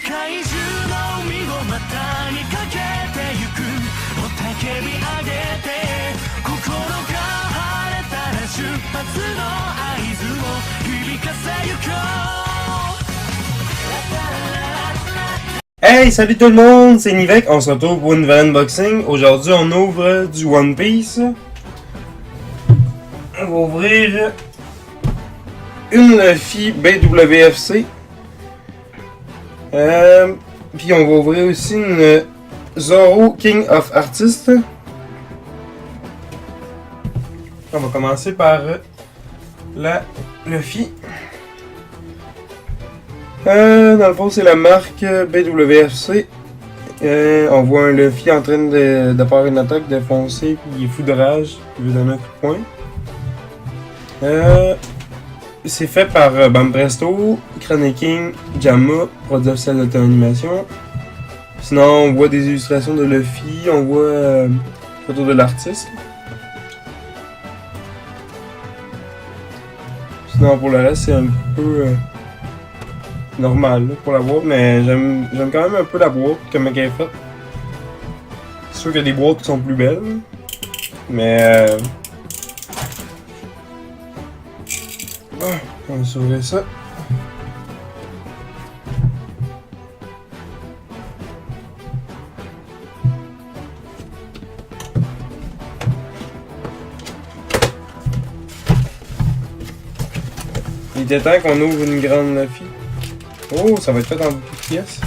界中の海を股にかけてゆく雄たけび上げて心が晴れたら出発の合図を響かせゆこう。 Hey, salut tout le monde, c'est Nivek, on se retrouve pour une nouvelle unboxing. Aujourd'hui, on ouvre du One Piece. On va ouvrir une Luffy BWFC. Puis on va ouvrir aussi une Zoro King of Artists. On va commencer par la Luffy. Dans le fond, c'est la marque BWFC. On voit un Luffy en train de faire une attaque, de foncer, puis il est fou de rage, il veut donner un coup de poing. C'est fait par Bam Presto, Chroniking, Jamma, produit officiel d'auto-animation. Sinon, on voit des illustrations de Luffy, on voit photo de l'artiste. Sinon, pour le reste, c'est un peu normal là, pour la boîte, mais j'aime quand même un peu la boîte, comment elle est faite. C'est sûr qu'il y a des boîtes qui sont plus belles, mais on va s'ouvrir ça. Il était temps qu'on ouvre une grande Luffy. Oh, ça va être fait en beaucoup de pièces.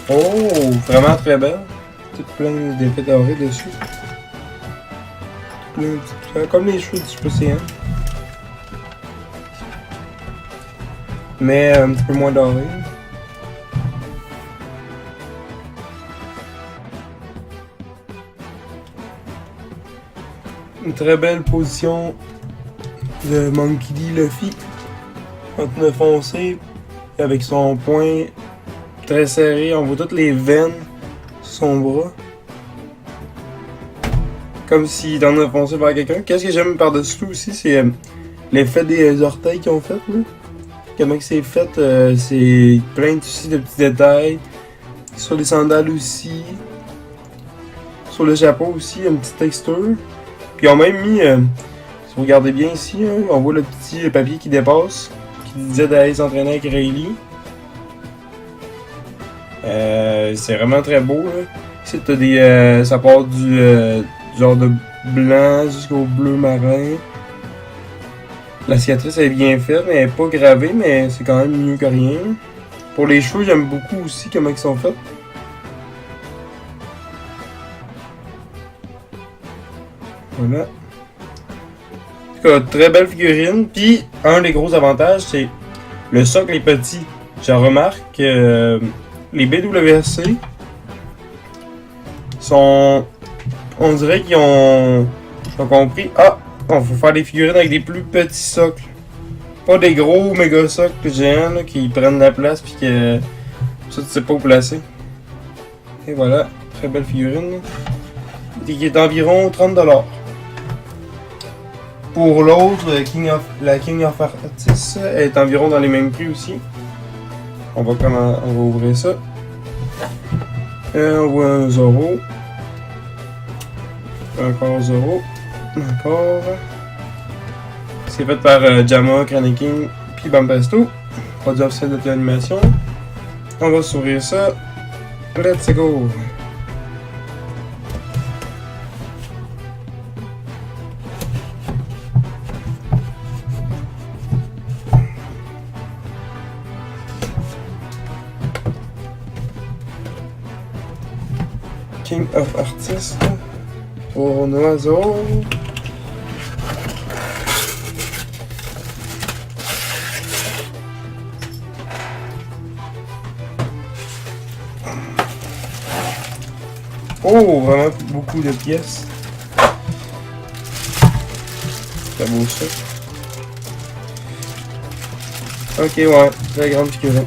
Oh, vraiment très belle. Toute plein d'effets dorés dessus. Plein de petites fleurs, comme les cheveux du Super Saiyan. Mais un petit peu moins doré. Une très belle position de Monkey D. Luffy en train de foncer avec son poing très serré. On voit toutes les veines sur son bras. Comme s'il en a foncé vers quelqu'un. Qu'est-ce que j'aime par-dessus aussi, c'est l'effet des orteils qu'ils ont fait. Là. Comment c'est fait, c'est plein aussi de petits détails. Sur les sandales aussi. Sur le chapeau aussi, une petite texture. Puis ils ont même mis, si vous regardez bien ici, hein, on voit le petit papier qui dépasse. Qui disait d'aller s'entraîner avec Rayleigh. C'est vraiment très beau. Là. Ici, t'as des, ça part du genre de blanc jusqu'au bleu marin. La cicatrice est bien faite, mais elle n'est pas gravée, mais c'est quand même mieux que rien. Pour les cheveux, j'aime beaucoup aussi comment ils sont faits. Voilà. En tout cas, très belle figurine. Puis, un des gros avantages, c'est le socle est petit. Je remarque que les BWFC sont... On dirait qu'ils ont compris... Ah! Il faut faire des figurines avec des plus petits socles. Pas des gros méga socles géants là, qui prennent la place puis que ça tu sais pas où placer. Et voilà, très belle figurine. Et qui est environ 30$. Pour l'autre, la King of Artists est environ dans les mêmes prix aussi. On va ouvrir ça. On voit un Zoro. Encore Zoro. Encore. C'est fait par Jamma, Chroniking, puis Bam Presto. Produit officiel d'auto-animation. On va s'ouvrir ça. Let's go! King of Artists. Pour un oiseau. Oh, vraiment beaucoup de pièces. C'est beau ça. Ok, ouais, très grande figurine.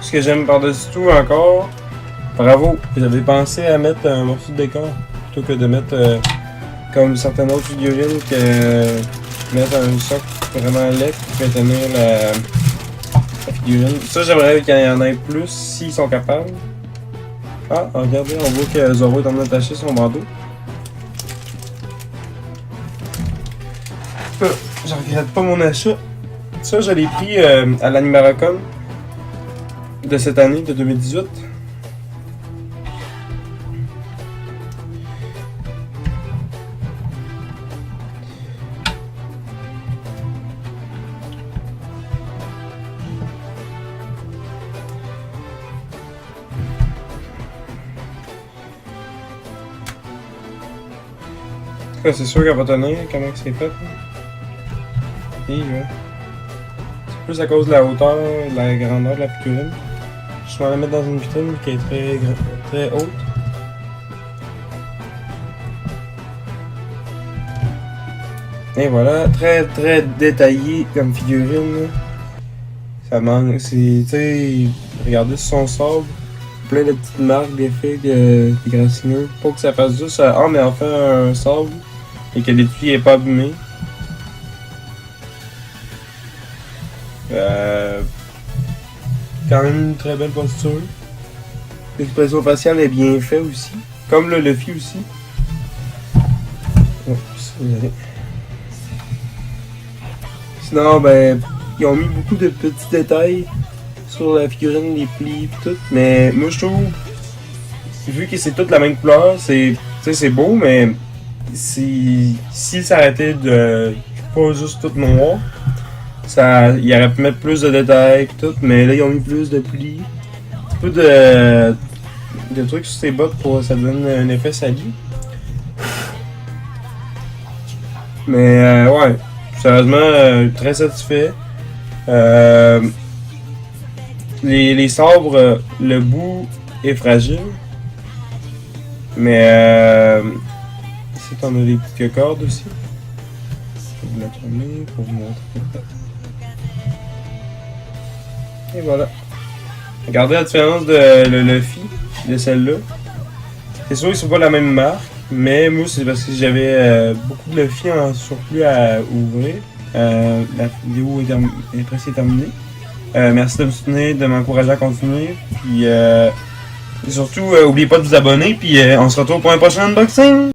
Ce que j'aime par-dessus tout encore, bravo, j'avais pensé à mettre un morceau de décor plutôt que de mettre comme certaines autres figurines que mettre un socle vraiment laid qui fait tenir la figurine. Ça, j'aimerais qu'il y en ait plus s'ils sont capables. Ah, regardez, on voit que Zoro est en train d'attacher son bandeau. Je regrette pas mon achat. Ça, je l'ai pris à l'Animaracon de cette année, de 2018. C'est sûr qu'elle va tenir, comment c'est fait. Et ouais. C'est plus à cause de la hauteur, de la grandeur de la figurine. Je vais la mettre dans une vitrine qui est très haute. Et voilà, très détaillé comme figurine. Ça manque, c'est, tu sais, regardez sur son sable, plein de petites marques, d'effets, des grassineux. Pas que ça fasse juste, mais enfin un sable. Et que l'étui n'est pas abîmé. Quand même une très belle posture. L'expression faciale est bien faite aussi. Comme le Luffy aussi. Oh, sinon, ben, ils ont mis beaucoup de petits détails sur la figurine, les plis et tout. Mais moi je trouve, vu que c'est toute la même couleur, c'est beau, mais s'il s'arrêtait de pas juste tout noir, il aurait pu mettre plus de détails et tout, mais là ils ont mis plus de plis, un peu de trucs sur ses bottes pour que ça donne un effet sali. Mais ouais, sérieusement très satisfait. Les sabres, le bout est fragile, mais ici t'en as des petites cordes aussi. Je vais vous la tourner pour vous montrer. Et voilà. Regardez la différence de le Luffy de celle-là. C'est sûr qu'ils sont pas la même marque, mais moi c'est parce que j'avais beaucoup de Luffy en surplus à ouvrir. La vidéo est presque terminée. Merci de me soutenir, de m'encourager à continuer. Puis surtout, n'oubliez pas de vous abonner. Puis on se retrouve pour un prochain unboxing.